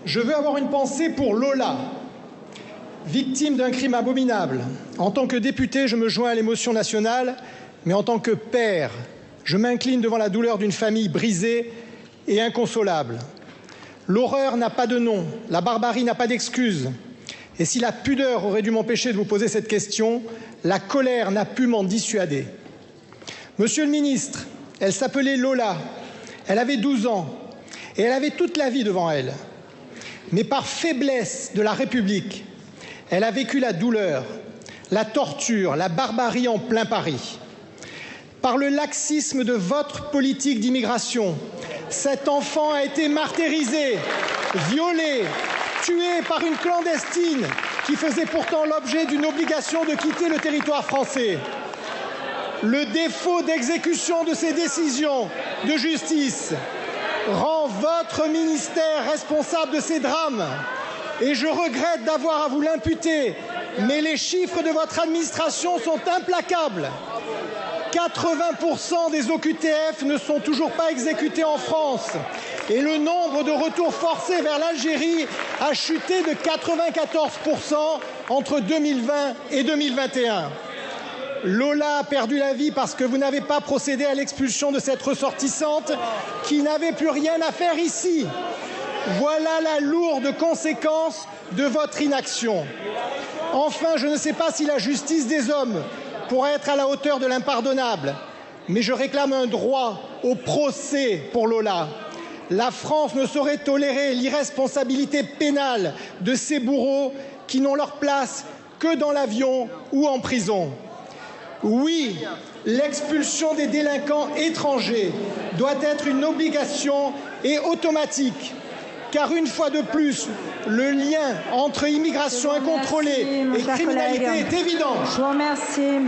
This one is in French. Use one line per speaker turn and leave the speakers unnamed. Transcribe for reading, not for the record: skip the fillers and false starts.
Je veux avoir une pensée pour Lola, victime d'un crime abominable. En tant que député, je me joins à l'émotion nationale, mais en tant que père, je m'incline devant la douleur d'une famille brisée et inconsolable. L'horreur n'a pas de nom, la barbarie n'a pas d'excuse. Et si la pudeur aurait dû m'empêcher de vous poser cette question, la colère n'a pu m'en dissuader. Monsieur le ministre, elle s'appelait Lola, elle avait 12 ans et elle avait toute la vie devant elle. Mais par faiblesse de la République, elle a vécu la douleur, la torture, la barbarie en plein Paris. Par le laxisme de votre politique d'immigration, cet enfant a été martyrisé, violé, tué par une clandestine qui faisait pourtant l'objet d'une obligation de quitter le territoire français. Le défaut d'exécution de ces décisions de justice rend votre ministère responsable de ces drames. Et je regrette d'avoir à vous l'imputer, mais les chiffres de votre administration sont implacables. 80% des OQTF ne sont toujours pas exécutés en France et le nombre de retours forcés vers l'Algérie a chuté de 94% entre 2020 et 2021. Lola a perdu la vie parce que vous n'avez pas procédé à l'expulsion de cette ressortissante qui n'avait plus rien à faire ici. Voilà la lourde conséquence de votre inaction. Enfin, je ne sais pas si la justice des hommes pourrait être à la hauteur de l'impardonnable, mais je réclame un droit au procès pour Lola. La France ne saurait tolérer l'irresponsabilité pénale de ces bourreaux qui n'ont leur place que dans l'avion ou en prison. Oui, l'expulsion des délinquants étrangers doit être une obligation et automatique. Car une fois de plus, le lien entre immigration incontrôlée et criminalité est évident.
Je vous remercie.